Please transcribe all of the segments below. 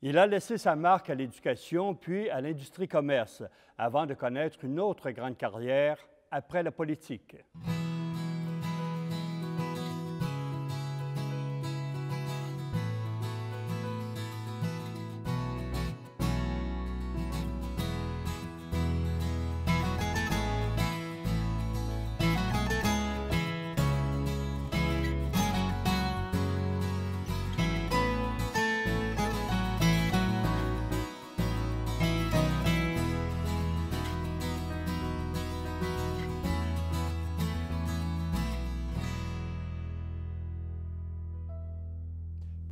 Il a laissé sa marque à l'éducation puis à l'industrie-commerce avant de connaître une autre grande carrière après la politique.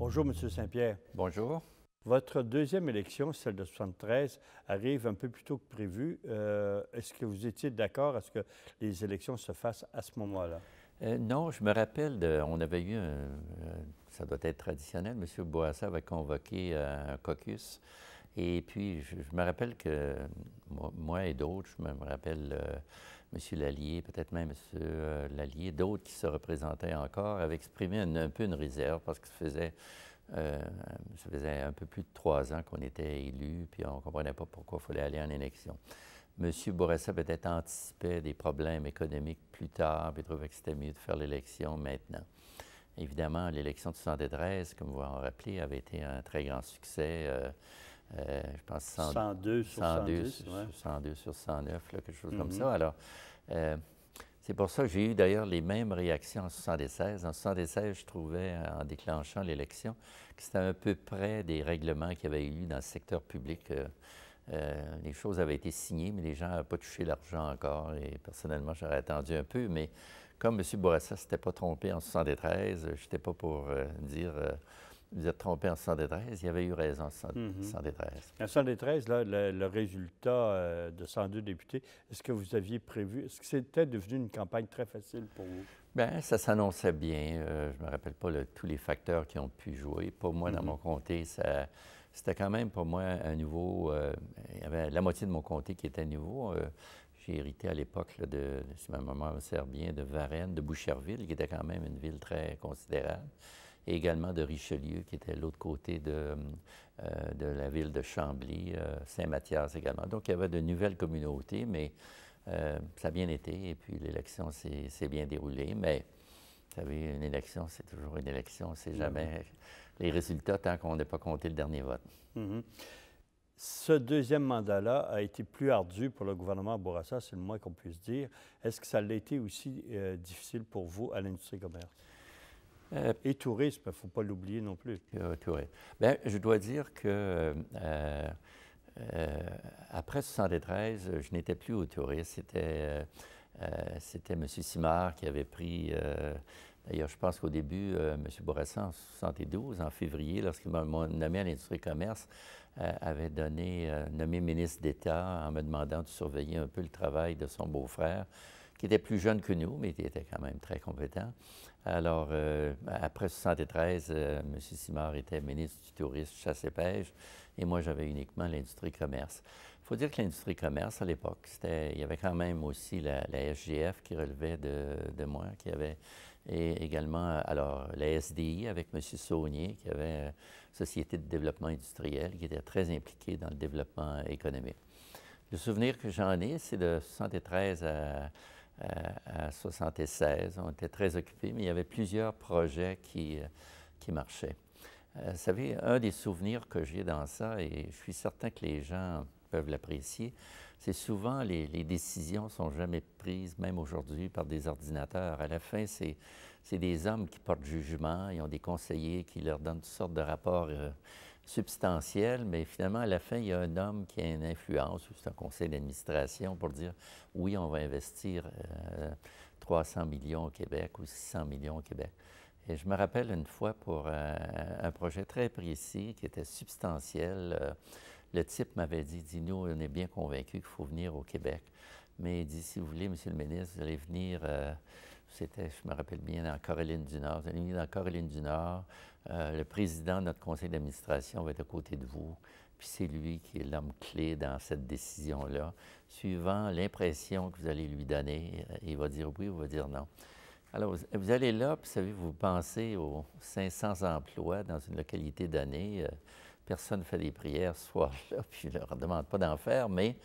Bonjour, M. Saint-Pierre. Bonjour. Votre deuxième élection, celle de 73, arrive un peu plus tôt que prévu. Est-ce que vous étiez d'accord à ce que les élections se fassent à ce moment-là? Non, je me rappelle, on avait eu, ça doit être traditionnel, M. Bourassa avait convoqué un caucus. Et puis, je me rappelle que moi et d'autres, je me rappelle M. Lallier, peut-être même M. Lallier, d'autres qui se représentaient encore, avaient exprimé un peu une réserve parce que ça faisait un peu plus de 3 ans qu'on était élus, puis on ne comprenait pas pourquoi il fallait aller en élection. M. Bourassa peut-être anticipait des problèmes économiques plus tard, puis trouvait que c'était mieux de faire l'élection maintenant. Évidemment, l'élection de 1973, comme vous en rappelez, avait été un très grand succès. Je pense 102 sur 110, 102 sur 109, là, quelque chose comme ça. Alors, c'est pour ça que j'ai eu d'ailleurs les mêmes réactions en 1976. En 1976, je trouvais, en déclenchant l'élection, que c'était un peu près des règlements qu'il y avait eu dans le secteur public. Les choses avaient été signées, mais les gens n'avaient pas touché l'argent encore. Et personnellement, j'aurais attendu un peu. Mais comme M. Bourassa ne s'était pas trompé en 1973, je n'étais pas pour dire vous êtes trompé en 1973. Il avait eu raison en 1973. En 1973, là, le résultat de 102 députés, est-ce que vous aviez prévu, est-ce que c'était devenu une campagne très facile pour vous? Bien, ça s'annonçait bien. Je ne me rappelle pas tous les facteurs qui ont pu jouer. Pour moi, dans mon comté, c'était quand même pour moi un nouveau. Il y avait la moitié de mon comté qui était nouveau. J'ai hérité à l'époque de, si ma maman me sert bien, de Varennes, de Boucherville, qui était quand même une ville très considérable, et également de Richelieu, qui était l'autre côté de la ville de Chambly, Saint-Mathias également. Donc, il y avait de nouvelles communautés, mais ça a bien été, et puis l'élection s'est bien déroulée. Mais, vous savez, une élection, c'est toujours une élection. C'est jamais les résultats tant qu'on n'a pas compté le dernier vote. Ce deuxième mandat-là a été plus ardu pour le gouvernement Bourassa, c'est le moins qu'on puisse dire. Est-ce que ça l'a été aussi difficile pour vous à l'industrie-commerce? Et tourisme, il ne faut pas l'oublier non plus. Tourisme. Bien, je dois dire que après 1973, je n'étais plus au tourisme. C'était M. Simard qui avait pris... D'ailleurs, je pense qu'au début, M. Bourassa, en 1972, en février, lorsqu'il m'a nommé à l'industrie-commerce, avait nommé ministre d'État en me demandant de surveiller un peu le travail de son beau-frère, qui était plus jeune que nous, mais qui était quand même très compétent. Alors, après 1973, M. Simard était ministre du Tourisme, Chasse et Pêche, et moi, j'avais uniquement l'industrie-commerce. Il faut dire que l'industrie-commerce, à l'époque, il y avait quand même aussi la SGF qui relevait de moi, qui avait et également, alors, la SDI avec M. Saunier, qui avait une société de développement industriel, qui était très impliquée dans le développement économique. Le souvenir que j'en ai, c'est de 1973 à 1976. On était très occupés, mais il y avait plusieurs projets qui marchaient. Vous savez, un des souvenirs que j'ai dans ça, et je suis certain que les gens peuvent l'apprécier, c'est souvent les décisions ne sont jamais prises, même aujourd'hui, par des ordinateurs. À la fin, c'est des hommes qui portent jugement, ils ont des conseillers qui leur donnent toutes sortes de rapports substantiels, mais finalement, à la fin, il y a un homme qui a une influence, ou c'est un conseil d'administration, pour dire oui, on va investir 300 millions au Québec ou 600 millions au Québec. Et je me rappelle une fois pour un projet très précis qui était substantiel. Le type m'avait dit, nous, on est bien convaincus qu'il faut venir au Québec. Mais il dit, si vous voulez, Monsieur le ministre, vous allez venir, c'était, je me rappelle bien, dans Caroline du Nord. Vous allez venir dans Caroline du Nord. Le président de notre conseil d'administration va être à côté de vous. Puis c'est lui qui est l'homme clé dans cette décision-là. Suivant l'impression que vous allez lui donner, il va dire oui ou il va dire non. Alors, vous allez là, puis savez, vous pensez aux 500 emplois dans une localité donnée. personne ne fait des prières ce soir-là, puis je ne leur demande pas d'en faire, mais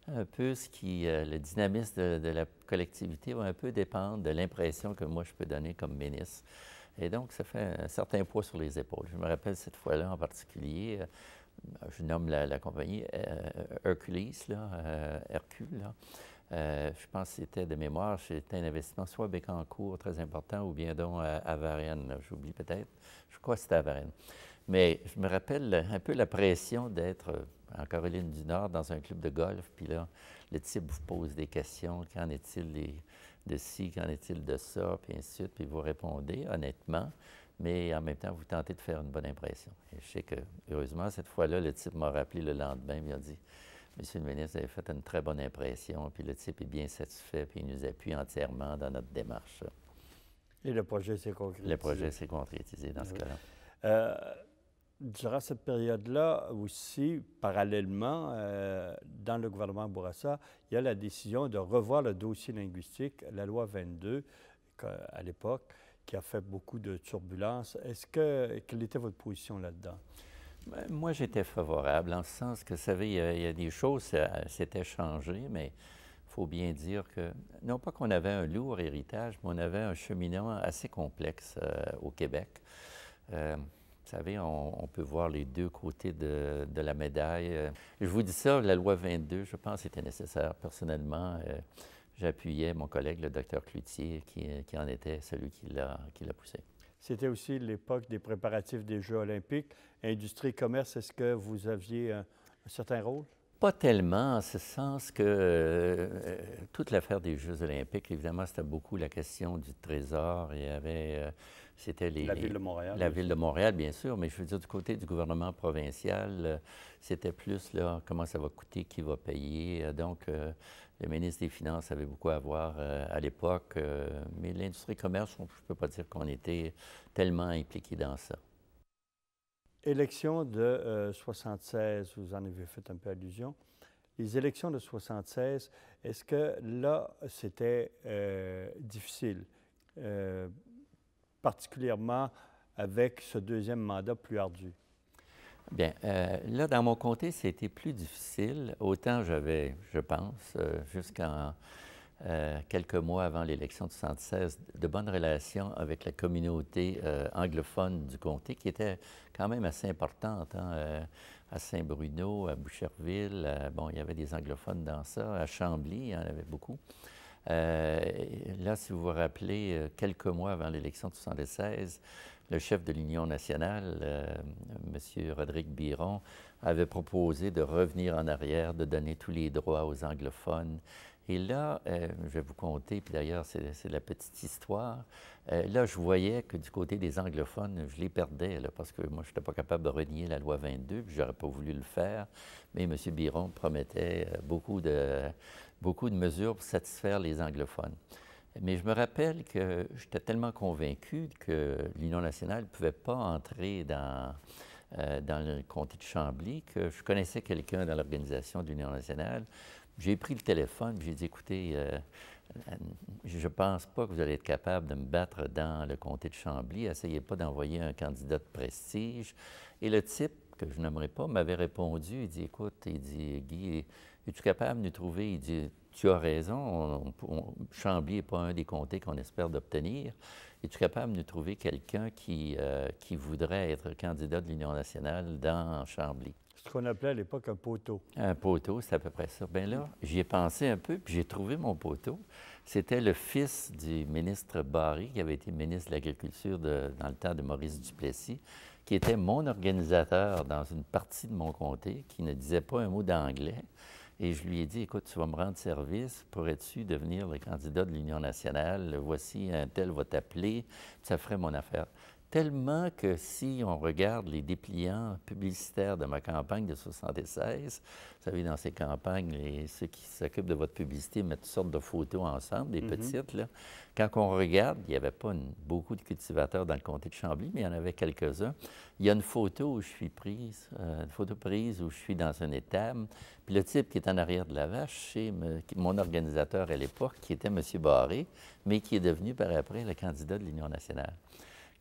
un peu le dynamisme de la collectivité va un peu dépendre de l'impression que moi je peux donner comme ministre. Et donc, ça fait un certain poids sur les épaules. Je me rappelle cette fois-là en particulier, je nomme la compagnie Hercules, Hercule, là. Je pense que c'était de mémoire, c'était un investissement soit à Bécancour, très important, ou bien donc à Varennes, j'oublie peut-être. Je crois que c'était à Varennes. Mais je me rappelle un peu la pression d'être en Caroline du Nord dans un club de golf, puis là, le type vous pose des questions, qu'en est-il de ci, qu'en est-il de ça, puis ainsi de suite, puis vous répondez honnêtement, mais en même temps, vous tentez de faire une bonne impression. Et je sais que, heureusement, cette fois-là, le type m'a rappelé le lendemain, il m'a dit « Monsieur le ministre, vous avez fait une très bonne impression, puis le type est bien satisfait, puis il nous appuie entièrement dans notre démarche. » Et le projet s'est concrétisé. Le projet s'est concrétisé dans ce cas-là. Durant cette période-là aussi, parallèlement, dans le gouvernement Bourassa, il y a la décision de revoir le dossier linguistique, la loi 22, à l'époque, qui a fait beaucoup de turbulences. Quelle était votre position là-dedans? Bien, moi, j'étais favorable, en ce sens que, vous savez, il y a des choses, c'était changé, mais il faut bien dire que, non pas qu'on avait un lourd héritage, mais on avait un cheminement assez complexe au Québec. Vous savez, on peut voir les deux côtés de la médaille. Je vous dis ça, la loi 22, je pense, était nécessaire. Personnellement, j'appuyais mon collègue, le docteur Cloutier, qui en était celui qui l'a poussé. C'était aussi l'époque des préparatifs des Jeux olympiques. Industrie et commerce, est-ce que vous aviez un certain rôle? Pas tellement, en ce sens que toute l'affaire des Jeux olympiques, évidemment, c'était beaucoup la question du trésor. Il y avait... c'était la Ville de Montréal. La Ville de Montréal, bien sûr, mais je veux dire, du côté du gouvernement provincial, c'était plus, là, comment ça va coûter, qui va payer. Donc, le ministre des Finances avait beaucoup à voir à l'époque, mais l'industrie et commerce, je ne peux pas dire qu'on était tellement impliqués dans ça. Élections de 76, vous en avez fait un peu allusion. Les élections de 76, est-ce que là, c'était difficile, particulièrement avec ce deuxième mandat plus ardu? Bien, là, dans mon comté, c'était plus difficile. Autant j'avais, je pense, jusqu'en quelques mois avant l'élection de 1976, de bonnes relations avec la communauté anglophone du comté, qui était quand même assez importante, hein, à Saint-Bruno, à Boucherville. Bon, il y avait des anglophones dans ça. À Chambly, il y en avait beaucoup. Là, si vous vous rappelez, quelques mois avant l'élection de 1976, le chef de l'Union nationale, M. Rodrigue Biron, avait proposé de revenir en arrière, de donner tous les droits aux anglophones. Et là, je vais vous conter, puis d'ailleurs, c'est la petite histoire. Là, je voyais que du côté des anglophones, je les perdais, là, parce que moi, je n'étais pas capable de renier la loi 22, puis je n'aurais pas voulu le faire. Mais M. Biron promettait beaucoup de mesures pour satisfaire les anglophones. Mais je me rappelle que j'étais tellement convaincu que l'Union nationale ne pouvait pas entrer dans le comté de Chambly, que je connaissais quelqu'un dans l'organisation de l'Union nationale. J'ai pris le téléphone et j'ai dit, écoutez, je ne pense pas que vous allez être capable de me battre dans le comté de Chambly. Essayez pas d'envoyer un candidat de prestige. Et le type, que je n'aimerais pas, m'avait répondu, il dit, écoute, il dit, Guy, es-tu capable de nous trouver? Il dit, tu as raison, Chambly n'est pas un des comtés qu'on espère d'obtenir. Es-tu capable de nous trouver quelqu'un qui voudrait être candidat de l'Union nationale dans Chambly? Ce qu'on appelait à l'époque un poteau. Un poteau, c'est à peu près ça. Bien là, j'y ai pensé un peu, puis j'ai trouvé mon poteau. C'était le fils du ministre Barry, qui avait été ministre de l'Agriculture dans le temps de Maurice Duplessis, qui était mon organisateur dans une partie de mon comté, qui ne disait pas un mot d'anglais. Et je lui ai dit, écoute, tu vas me rendre service, pourrais-tu devenir le candidat de l'Union nationale? Voici, un tel va t'appeler, ça ferait mon affaire. Tellement que si on regarde les dépliants publicitaires de ma campagne de 1976, vous savez, dans ces campagnes, ceux qui s'occupent de votre publicité mettent toutes sortes de photos ensemble, des petites, là. Quand on regarde, il n'y avait pas beaucoup de cultivateurs dans le comté de Chambly, mais il y en avait quelques-uns. Il y a une photo où je suis prise, une photo prise où je suis dans un étable, puis le type qui est en arrière de la vache, c'est mon organisateur à l'époque, qui était M. Barré, mais qui est devenu par après le candidat de l'Union nationale.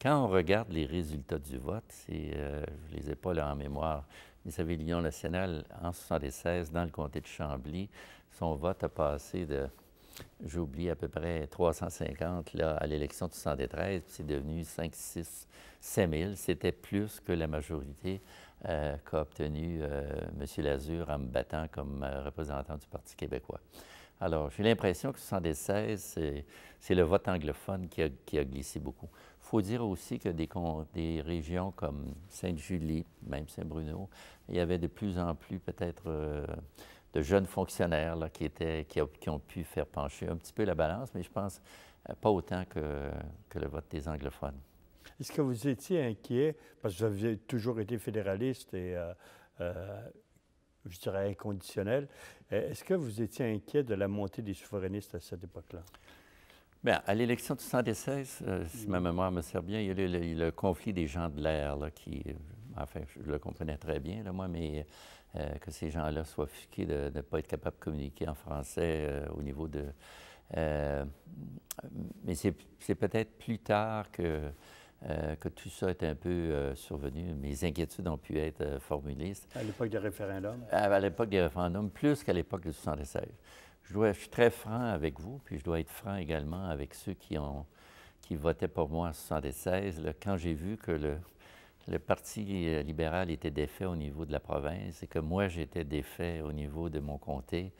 Quand on regarde les résultats du vote, je ne les ai pas là en mémoire, mais vous savez, l'Union nationale, en 1976, dans le comté de Chambly, son vote a passé de, j'oublie, à peu près 350 là, à l'élection de 1973, puis c'est devenu 5, 6, 7 000. C'était plus que la majorité qu'a obtenu M. Lazure en me battant comme représentant du Parti québécois. Alors, j'ai l'impression que 1976, c'est le vote anglophone qui a glissé beaucoup. Il faut dire aussi que des régions comme Sainte-Julie, même Saint-Bruno, il y avait de plus en plus peut-être de jeunes fonctionnaires là, qui ont pu faire pencher un petit peu la balance, mais je pense pas autant que le vote des anglophones. Est-ce que vous étiez inquiet, parce que vous avez toujours été fédéraliste et, je dirais, inconditionnel, est-ce que vous étiez inquiet de la montée des souverainistes à cette époque-là? Bien, à l'élection de 1976, si ma mémoire me sert bien, il y a eu le conflit des gens de l'air, qui, enfin, je le comprenais très bien, là, moi, mais que ces gens-là soient offusqués de ne pas être capables de communiquer en français au niveau de... mais c'est peut-être plus tard que tout ça est un peu survenu. Mes inquiétudes ont pu être formulées. À l'époque des référendums? À l'époque des référendums, plus qu'à l'époque de 1976. Je suis très franc avec vous, puis je dois être franc également avec ceux qui votaient pour moi en 1976. Là, quand j'ai vu que le Parti libéral était défait au niveau de la province et que moi, j'étais défait au niveau de mon comté,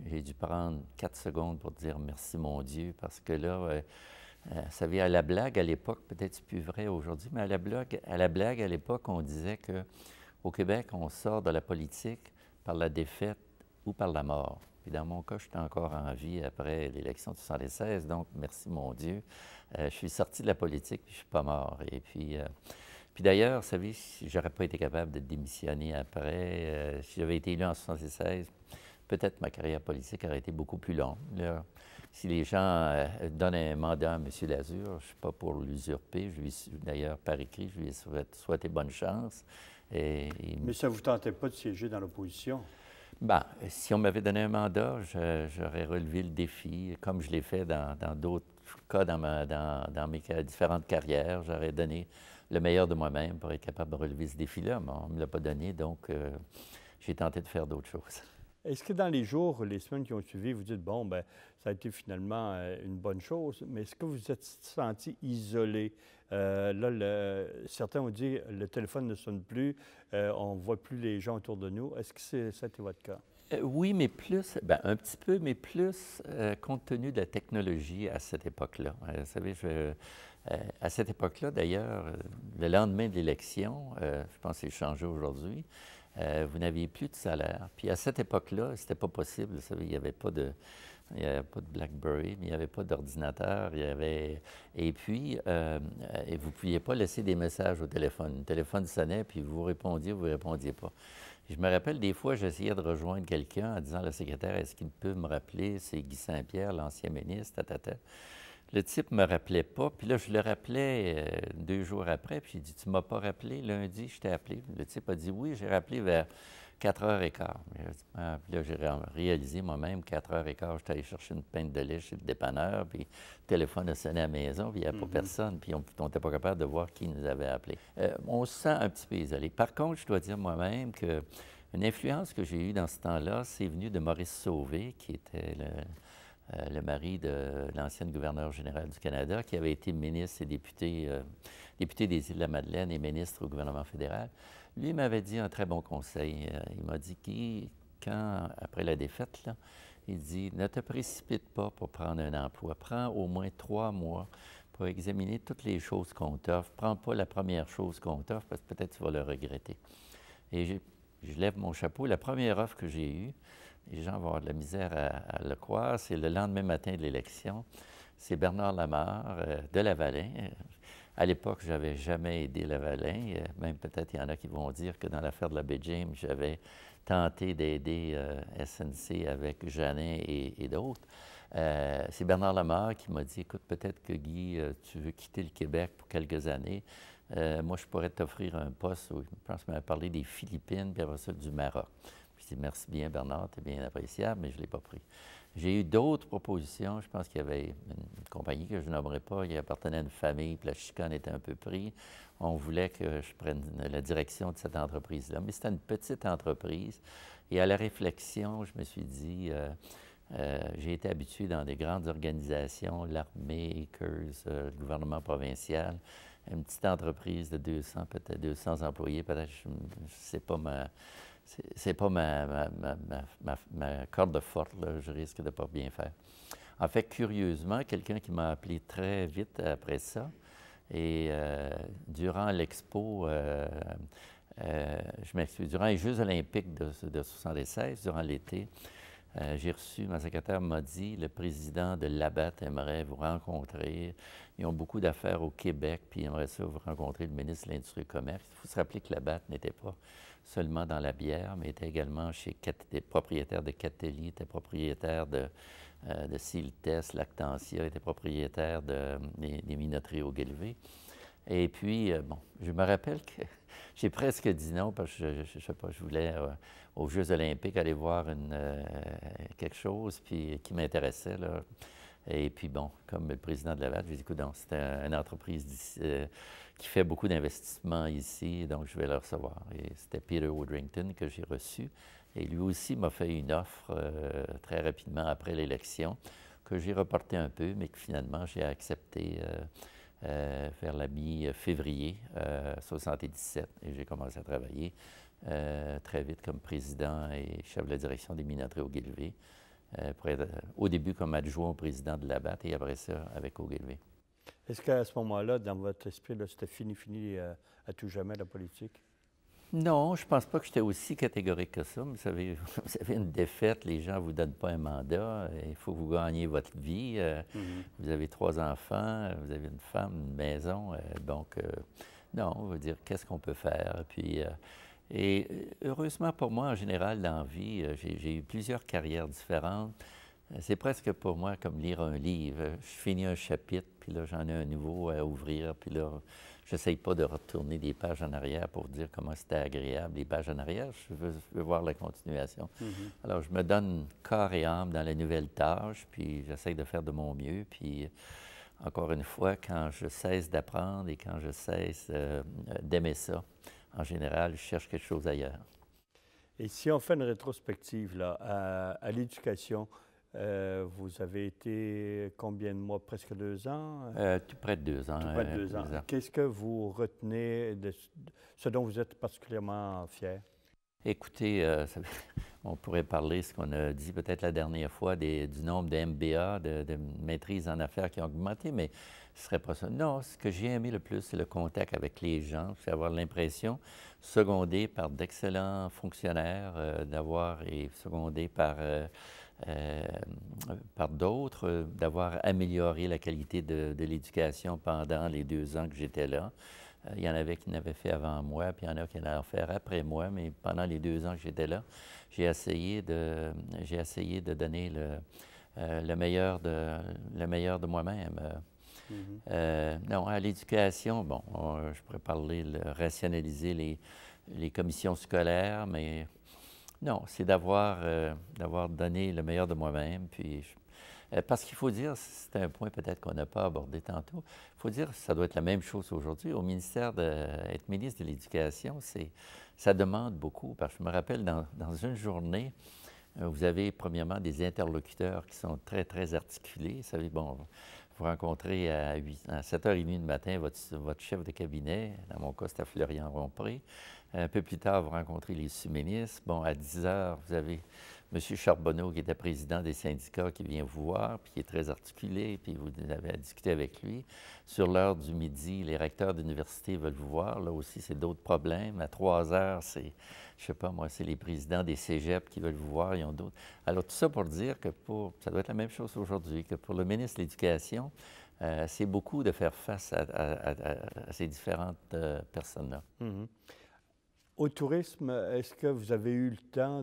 j'ai dû prendre 4 secondes pour dire merci, mon Dieu, parce que là, vous savez, à la blague, à l'époque, peut-être c'est plus vrai aujourd'hui, mais à la blague, à l'époque, on disait qu'au Québec, on sort de la politique par la défaite ou par la mort. Puis dans mon cas, j'étais encore en vie après l'élection de 1976, donc merci mon Dieu. Je suis sorti de la politique, puis je ne suis pas mort. Et puis d'ailleurs, vous savez, si j'aurais pas été capable de démissionner après, si j'avais été élu en 1976, peut-être ma carrière politique aurait été beaucoup plus longue. Là, si les gens donnent un mandat à M. Lazure, je ne suis pas pour l'usurper. D'ailleurs, par écrit, je lui ai souhaité bonne chance. Mais ça ne vous tentait pas de siéger dans l'opposition? Bien, si on m'avait donné un mandat, j'aurais relevé le défi, comme je l'ai fait dans d'autres cas dans mes différentes carrières. J'aurais donné le meilleur de moi-même pour être capable de relever ce défi-là, mais on ne me l'a pas donné, donc j'ai tenté de faire d'autres choses. Est-ce que dans les jours, les semaines qui ont suivi, vous dites, bon, bien, ça a été finalement une bonne chose, mais est-ce que vous vous êtes senti isolé? Là, certains ont dit, le téléphone ne sonne plus, on ne voit plus les gens autour de nous. Est-ce que ça a été votre cas? Oui, mais plus, bien, un petit peu, mais plus compte tenu de la technologie à cette époque-là. Vous savez, à cette époque-là, d'ailleurs, le lendemain de l'élection, je pense que c'est changé aujourd'hui, vous n'aviez plus de salaire. Puis à cette époque-là, c'était pas possible. Vous savez, il n'y avait pas de BlackBerry, mais il n'y avait pas d'ordinateur. Et puis, et vous ne pouviez pas laisser des messages au téléphone. Le téléphone sonnait, puis vous répondiez ou vous ne répondiez pas. Je me rappelle des fois, j'essayais de rejoindre quelqu'un en disant à la secrétaire, est-ce qu'il peut me rappeler? C'est Guy Saint-Pierre, l'ancien ministre, tatata. Le type ne me rappelait pas, puis là, je le rappelais 2 jours après, puis j'ai dit, tu ne m'as pas rappelé lundi, je t'ai appelé. Le type a dit, oui, j'ai rappelé vers 4h15. Puis là, j'ai réalisé moi-même, 4h15, j'étais allé chercher une pinte de lait chez le dépanneur, puis le téléphone a sonné à la maison, puis il n'y avait pas personne, puis on n'était pas capable de voir qui nous avait appelé. On se sent un petit peu isolé. Par contre, je dois dire moi-même qu'une influence que j'ai eue dans ce temps-là, c'est venu de Maurice Sauvé, qui était le mari de l'ancienne gouverneure générale du Canada, qui avait été ministre et député des Îles-de-la-Madeleine et ministre au gouvernement fédéral. Lui m'avait dit un très bon conseil. Il m'a dit après la défaite, là, il dit, ne te précipite pas pour prendre un emploi. Prends au moins 3 mois pour examiner toutes les choses qu'on t'offre. Prends pas la première chose qu'on t'offre parce que peut-être tu vas le regretter. Et je lève mon chapeau. La première offre que j'ai eue, les gens vont avoir de la misère à le croire, c'est le lendemain matin de l'élection. C'est Bernard Lamarre de Lavalin. À l'époque, je n'avais jamais aidé Lavalin. Même peut-être il y en a qui vont dire que dans l'affaire de la baie James, j'avais tenté d'aider SNC avec Jeannin et d'autres. C'est Bernard Lamarre qui m'a dit, écoute, peut-être que Guy, tu veux quitter le Québec pour quelques années. Moi, je pourrais t'offrir un poste où, je pense qu'il m'a parlé des Philippines, puis après ça, du Maroc. Puis dit merci bien, Bernard, tu es bien appréciable, mais je ne l'ai pas pris. J'ai eu d'autres propositions. Je pense qu'il y avait une compagnie que je nommerai pas, qui appartenait à une famille, puis la chicane était un peu prise. On voulait que je prenne la direction de cette entreprise-là. Mais c'était une petite entreprise. Et à la réflexion, je me suis dit, j'ai été habitué dans des grandes organisations, l'armée, ACRS, le gouvernement provincial, une petite entreprise de 200, peut-être 200 employés, peut-être, c'est pas ma corde forte, là, je risque de ne pas bien faire. En fait, curieusement, quelqu'un qui m'a appelé très vite après ça, et durant l'expo, je m'excuse, durant les Jeux olympiques de 1976, durant l'été, j'ai reçu, ma secrétaire m'a dit, le président de Labatt aimerait vous rencontrer. Ils ont beaucoup d'affaires au Québec, puis ils aimeraient ça vous rencontrer, le ministre de l'Industrie et du Commerce. Il faut se rappeler que Labatt n'était pas seulement dans la bière, mais était également des propriétaires de Catelli, était propriétaire de Siltes, Lactantia, était propriétaire des minoteries au Guelvé. Et puis, bon, je me rappelle que j'ai presque dit non parce que je sais pas, je voulais aux Jeux olympiques aller voir quelque chose puis, qui m'intéressait, là. Et puis, bon, comme le président de Laval, j'ai dit, écoute, c'est une entreprise qui fait beaucoup d'investissements ici, donc je vais le recevoir. Et c'était Peter Woodrington que j'ai reçu. Et lui aussi m'a fait une offre très rapidement après l'élection, que j'ai reportée un peu, mais que finalement j'ai accepté vers la mi-février 1977. Et j'ai commencé à travailler très vite comme président et chef de la direction des minoteries au Guelvé, pour être au début comme adjoint au président de Labatt et après ça avec au Guelvé. Est-ce qu'à ce moment-là, dans votre esprit, c'était fini à tout jamais la politique? Non, je ne pense pas que j'étais aussi catégorique que ça. Vous savez une défaite, les gens ne vous donnent pas un mandat, il faut que vous gagniez votre vie. Vous avez 3 enfants, vous avez une femme, une maison. Donc, non, on va dire qu'est-ce qu'on peut faire. Puis, et heureusement pour moi, en général, dans la vie, j'ai eu plusieurs carrières différentes. C'est presque pour moi comme lire un livre. Je finis un chapitre, puis là, j'en ai un nouveau à ouvrir, puis là, j'essaye pas de retourner des pages en arrière pour dire comment c'était agréable, les pages en arrière. Je veux voir la continuation. Alors, je me donne corps et âme dans la nouvelle tâche, puis j'essaye de faire de mon mieux. Puis, encore une fois, quand je cesse d'apprendre et quand je cesse d'aimer ça, en général, je cherche quelque chose ailleurs. Et si on fait une rétrospective là, à l'éducation, vous avez été combien de mois? Presque 2 ans? Tout près de 2 ans. Tout près de 2 ans. Qu'est-ce que vous retenez de ce dont vous êtes particulièrement fier? Écoutez, on pourrait parler, ce qu'on a dit peut-être la dernière fois, du nombre de MBA, de maîtrise en affaires qui ont augmenté, mais ce ne serait pas ça. Non, ce que j'ai aimé le plus, c'est le contact avec les gens. C'est avoir l'impression, secondé par d'excellents fonctionnaires, et secondé par d'autres, d'avoir amélioré la qualité de l'éducation pendant les 2 ans que j'étais là. Il y en avait qui l'avaient fait avant moi, puis il y en a qui allaient en faire après moi, mais pendant les 2 ans que j'étais là, j'ai essayé de donner le meilleur de moi-même. Non, à l'éducation, bon, je pourrais parler, rationaliser les commissions scolaires, mais non, c'est d'avoir donné le meilleur de moi-même. Puis, parce qu'il faut dire, c'est un point peut-être qu'on n'a pas abordé tantôt, il faut dire que ça doit être la même chose aujourd'hui. Au ministère, être ministre de l'Éducation, ça demande beaucoup. Parce que je me rappelle, dans une journée, vous avez premièrement des interlocuteurs qui sont très, très articulés. Vous savez, bon, vous rencontrez à 7h30 du matin votre chef de cabinet. Dans mon cas, c'était Florian Rompré. Un peu plus tard, vous rencontrez les sous-ministres. Bon, à 10h, vous avez M. Charbonneau, qui était président des syndicats, qui vient vous voir, puis qui est très articulé, puis vous avez à discuter avec lui. Sur l'heure du midi, les recteurs d'université veulent vous voir. Là aussi, c'est d'autres problèmes. À 3h, c'est, je sais pas moi, c'est les présidents des cégeps qui veulent vous voir. Ils ont d'autres. Alors, tout ça pour dire que ça doit être la même chose aujourd'hui, que pour le ministre de l'Éducation, c'est beaucoup de faire face à ces différentes personnes-là. Au tourisme, est-ce que vous avez eu le temps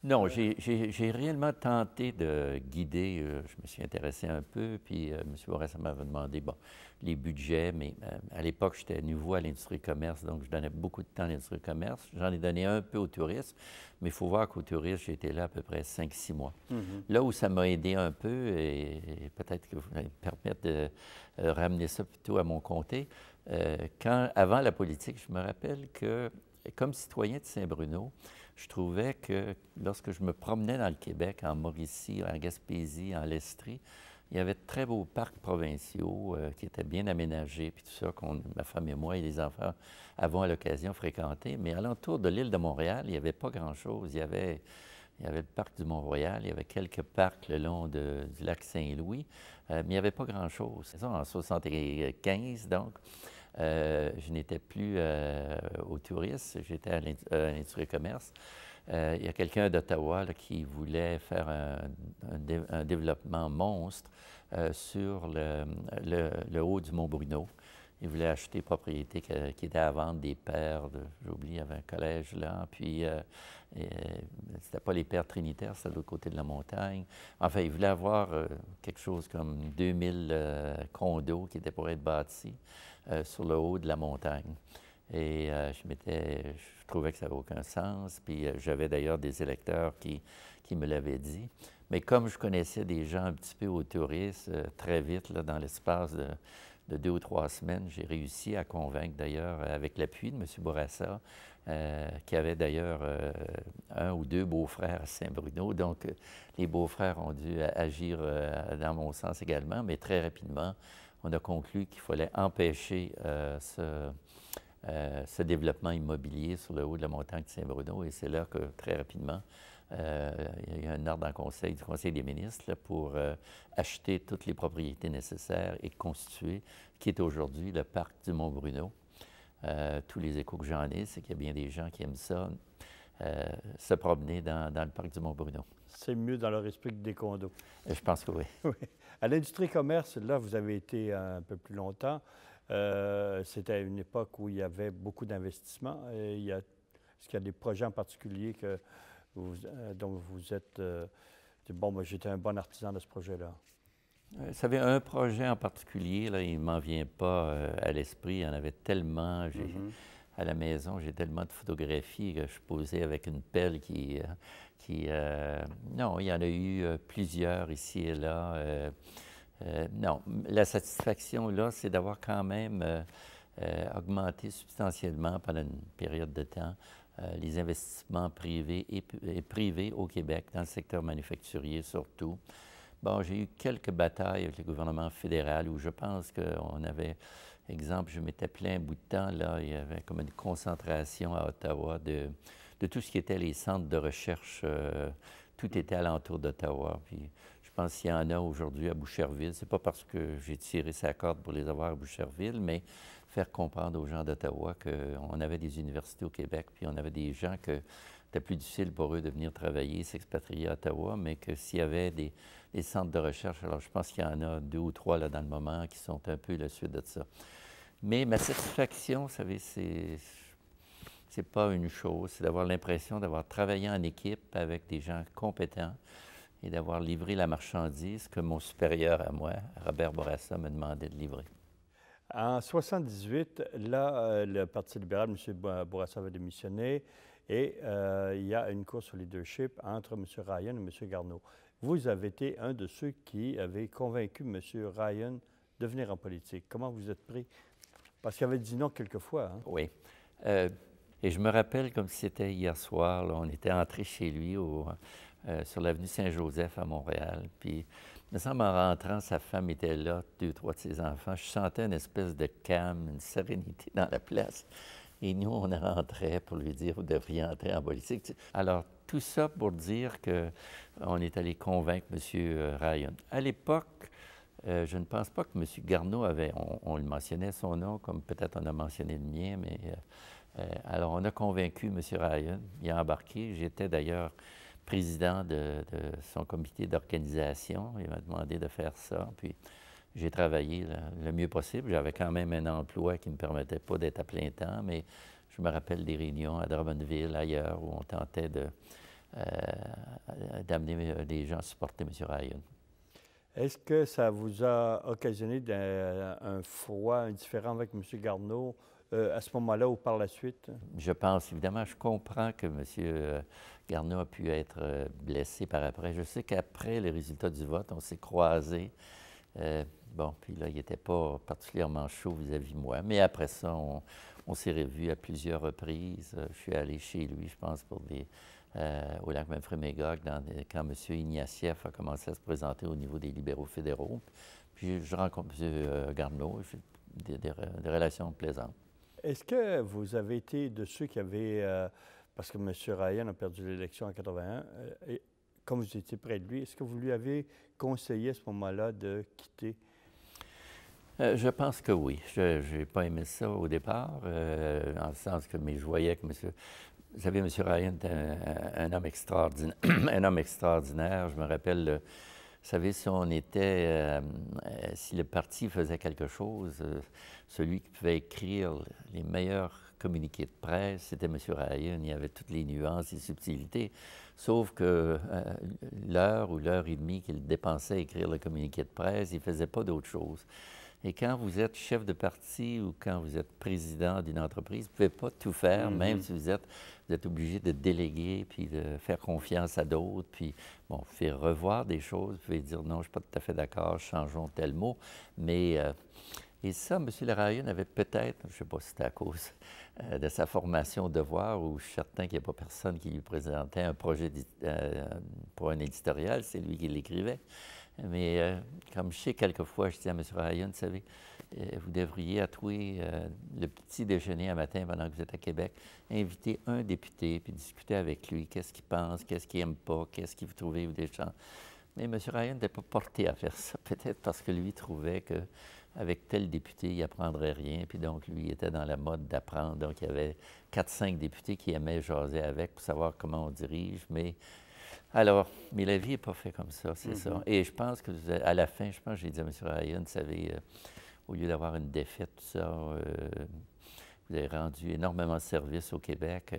Non, j'ai réellement tenté de guider. Je me suis intéressé un peu, puis M. Bourassa m'avait demandé, bon, les budgets, mais à l'époque, j'étais nouveau à l'industrie-commerce, donc je donnais beaucoup de temps à l'industrie-commerce. J'en ai donné un peu au tourisme, mais il faut voir qu'au tourisme, j'ai été là à peu près 5-6 mois. Là où ça m'a aidé un peu, et peut-être que vous allez me permettre de ramener ça plutôt à mon comté, avant la politique, je me rappelle que, comme citoyen de Saint-Bruno, je trouvais que lorsque je me promenais dans le Québec, en Mauricie, en Gaspésie, en Lestrie, il y avait de très beaux parcs provinciaux qui étaient bien aménagés, puis tout ça, ma femme et moi et les enfants avons à l'occasion fréquenté. Mais alentour de l'île de Montréal, il n'y avait pas grand-chose. Il y avait le parc du Mont-Royal, il y avait quelques parcs le long du lac Saint-Louis, mais il n'y avait pas grand-chose. C'est ça, en 1975, donc. Je n'étais plus au tourisme, j'étais à l'industrie et commerce. Il y a quelqu'un d'Ottawa qui voulait faire un développement monstre sur le haut du Mont-Bruno. Il voulait acheter propriété qui était à vendre des pères, j'ai oublié, il y avait un collège là, puis c'était pas les pères trinitaires, c'était de l'autre côté de la montagne. Enfin, il voulait avoir quelque chose comme 2000 condos qui étaient pour être bâtis sur le haut de la montagne. Et je trouvais que ça n'avait aucun sens, puis j'avais d'ailleurs des électeurs qui me l'avaient dit. Mais comme je connaissais des gens un petit peu au tourisme, très vite, là, dans l'espace de 2 ou 3 semaines, j'ai réussi à convaincre d'ailleurs, avec l'appui de M. Bourassa, qui avait d'ailleurs un ou deux beaux-frères à Saint-Bruno. Donc, les beaux-frères ont dû agir dans mon sens également, mais très rapidement, on a conclu qu'il fallait empêcher ce développement immobilier sur le haut de la montagne de Saint-Bruno. Et c'est là que, très rapidement, il y a eu un ordre du Conseil des ministres là, pour acheter toutes les propriétés nécessaires et constituer ce qui est aujourd'hui le parc du Mont-Bruno. Tous les échos que j'en ai, c'est qu'il y a bien des gens qui aiment ça, se promener dans le parc du Mont-Bruno. C'est mieux dans leur esprit que des condos. Je pense que oui. Oui. À l'industrie-commerce, là, vous avez été un peu plus longtemps. C'était une époque où il y avait beaucoup d'investissements. Est-ce qu'il y a des projets en particulier dont vous êtes... bon, moi, j'étais un bon artisan de ce projet-là. Vous savez, un projet en particulier, là, il ne m'en vient pas à l'esprit. Il y en avait tellement. À la maison, j'ai tellement de photographies que je posais avec une pelle non, il y en a eu plusieurs ici et là. Non, la satisfaction, là, c'est d'avoir quand même augmenté substantiellement pendant une période de temps les investissements privés et privés au Québec, dans le secteur manufacturier surtout. Bon, j'ai eu quelques batailles avec le gouvernement fédéral où je pense qu'on avait, exemple, je m'étais plaint un bout de temps, là, il y avait comme une concentration à Ottawa de tout ce qui était les centres de recherche. Tout était alentour d'Ottawa. Puis je pense qu'il y en a aujourd'hui à Boucherville. C'est pas parce que j'ai tiré sa corde pour les avoir à Boucherville, mais faire comprendre aux gens d'Ottawa qu'on avait des universités au Québec, puis on avait des gens que c'était plus difficile pour eux de venir travailler, s'expatrier à Ottawa, mais que s'il y avait des centres de recherche, alors je pense qu'il y en a 2 ou 3 là dans le moment qui sont un peu la suite de ça. Mais ma satisfaction, vous savez, c'est pas une chose, c'est d'avoir l'impression d'avoir travaillé en équipe avec des gens compétents et d'avoir livré la marchandise que mon supérieur à moi, Robert Bourassa, me demandait de livrer. En 1978, là, le Parti libéral, M. Bourassa avait démissionné et il y a une course au leadership entre M. Ryan et M. Garneau. Vous avez été un de ceux qui avaient convaincu M. Ryan de venir en politique. Comment vous êtes pris? Parce qu'il avait dit non quelquefois. Hein? Oui. Et je me rappelle comme si c'était hier soir, là, on était entré chez lui sur l'avenue Saint-Joseph à Montréal. Puis, il me semble, en rentrant, sa femme était là, 2 ou 3 de ses enfants. Je sentais une espèce de calme, une sérénité dans la place. Et nous, on rentrait pour lui dire, vous devriez entrer en politique. Alors, tout ça pour dire qu'on est allé convaincre M. Ryan. À l'époque, je ne pense pas que M. Garneau avait, on le mentionnait son nom, comme peut-être on a mentionné le mien, mais alors on a convaincu M. Ryan, il a embarqué. J'étais d'ailleurs président de son comité d'organisation. Il m'a demandé de faire ça, puis j'ai travaillé le mieux possible. J'avais quand même un emploi qui ne me permettait pas d'être à plein temps, mais je me rappelle des réunions à Drummondville, ailleurs, où on tentait d'amener les gens à supporter M. Ryan. Est-ce que ça vous a occasionné un froid indifférent avec M. Garneau à ce moment-là ou par la suite? Je pense, évidemment, je comprends que M. Garneau a pu être blessé par après. Je sais qu'après les résultats du vote, on s'est croisés. Bon, puis là, il n'était pas particulièrement chaud vis-à-vis de moi. Mais après ça, on s'est revus à plusieurs reprises. Je suis allé chez lui, je pense, au lac Memphremagog, quand M. Ignatieff a commencé à se présenter au niveau des libéraux fédéraux. Puis je rencontre M. Garneau, j'ai des relations plaisantes. Est-ce que vous avez été de ceux qui avaient, parce que M. Ryan a perdu l'élection en 81, et comme vous étiez près de lui, est-ce que vous lui avez conseillé à ce moment-là de quitter? Je pense que oui. Je n'ai pas aimé ça au départ, en le sens que je voyais que vous savez, M. Ryan était un homme extraordinaire. Un homme extraordinaire. Je me rappelle, vous savez, si le parti faisait quelque chose, celui qui pouvait écrire les meilleurs communiqués de presse, c'était M. Ryan. Il y avait toutes les nuances et subtilités. Sauf que l'heure ou l'heure et demie qu'il dépensait à écrire le communiqué de presse, il ne faisait pas d'autre chose. Et quand vous êtes chef de parti ou quand vous êtes président d'une entreprise, vous ne pouvez pas tout faire, même si vous êtes obligé de déléguer puis de faire confiance à d'autres. Puis, bon, vous pouvez revoir des choses, vous pouvez dire non, je ne suis pas tout à fait d'accord, changeons tel mot. Mais, et ça, M. Ryan avait peut-être, je ne sais pas si c'était à cause de sa formation au devoir, ou je suis certain qu'il n'y a pas personne qui lui présentait un projet pour un éditorial, c'est lui qui l'écrivait. Mais comme je sais, quelquefois, je dis à M. Ryan, vous savez, vous devriez, à le petit déjeuner un matin pendant que vous êtes à Québec, inviter un député puis discuter avec lui, qu'est-ce qu'il pense, qu'est-ce qu'il n'aime pas, qu'est-ce qu'il vous trouvez ou des gens. Mais M. Ryan n'était pas porté à faire ça, peut-être parce que lui trouvait qu'avec tel député, il n'apprendrait rien, puis donc lui, il était dans la mode d'apprendre. Donc, il y avait 4-5 députés qui aimaient jaser avec pour savoir comment on dirige, mais la vie n'est pas faite comme ça, c'est ça. Et je pense que, à la fin, j'ai dit à M. Ryan, vous savez, au lieu d'avoir une défaite, tout ça, vous avez rendu énormément de service au Québec,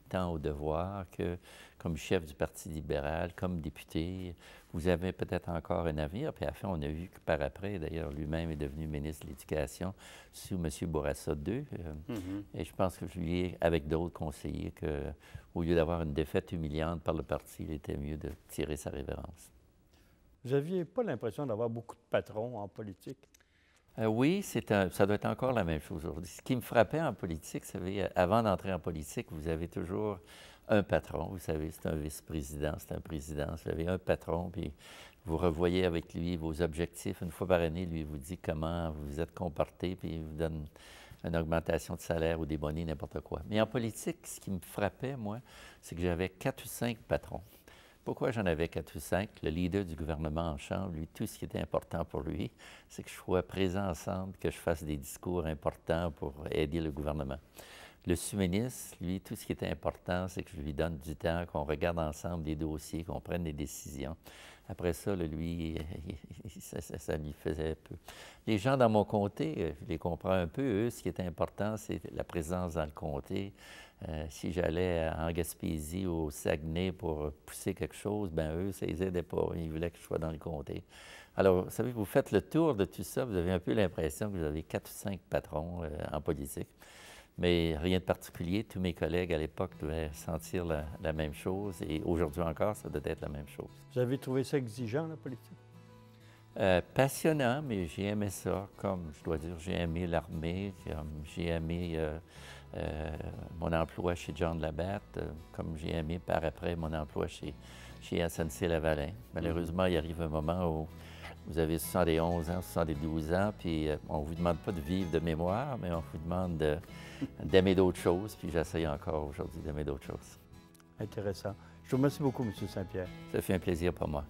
tant au devoir que comme chef du Parti libéral, comme député. Vous avez peut-être encore un avenir. Puis à la fin, on a vu que par après, d'ailleurs, lui-même est devenu ministre de l'Éducation sous M. Bourassa II. Et je pense que je lui ai, avec d'autres, conseillé qu'au lieu d'avoir une défaite humiliante par le parti, il était mieux de tirer sa révérence. Vous n'aviez pas l'impression d'avoir beaucoup de patrons en politique? Oui, ça doit être encore la même chose aujourd'hui. Ce qui me frappait en politique, vous savez, avant d'entrer en politique, vous avez toujours un patron. Vous savez, c'est un vice-président, c'est un président. Vous avez un patron, puis vous revoyez avec lui vos objectifs. Une fois par année, lui vous dit comment vous vous êtes comporté, puis il vous donne une augmentation de salaire ou des bonnets, n'importe quoi. Mais en politique, ce qui me frappait, moi, c'est que j'avais 4 ou 5 patrons. Pourquoi j'en avais 4 ou 5? Le leader du gouvernement en Chambre, lui, tout ce qui était important pour lui, c'est que je sois présent ensemble, que je fasse des discours importants pour aider le gouvernement. Le sous-ministre, lui, tout ce qui était important, c'est que je lui donne du temps, qu'on regarde ensemble des dossiers, qu'on prenne des décisions. Après ça, lui, ça lui faisait peu. Les gens dans mon comté, je les comprends un peu. Eux, ce qui était important, c'est la présence dans le comté. Si j'allais en Gaspésie ou au Saguenay pour pousser quelque chose, bien, eux, ça ne les aidait pas. Ils voulaient que je sois dans le comté. Alors, vous savez, vous faites le tour de tout ça, vous avez un peu l'impression que vous avez 4 ou 5 patrons en politique. Mais rien de particulier. Tous mes collègues à l'époque devaient sentir la même chose. Et aujourd'hui encore, ça doit être la même chose. Vous avez trouvé ça exigeant, la politique? Passionnant, mais j'ai aimé ça. Comme, je dois dire, j'ai aimé l'armée, j'ai aimé mon emploi chez John Labatt, comme j'ai aimé par après mon emploi chez SNC-Lavalin. Malheureusement, il arrive un moment où vous avez 71 ans, 72 ans, puis on ne vous demande pas de vivre de mémoire, mais on vous demande d'aimer d'autres choses, puis j'essaye encore aujourd'hui d'aimer d'autres choses. Intéressant. Je vous remercie beaucoup, M. Saint-Pierre. Ça fait un plaisir pour moi.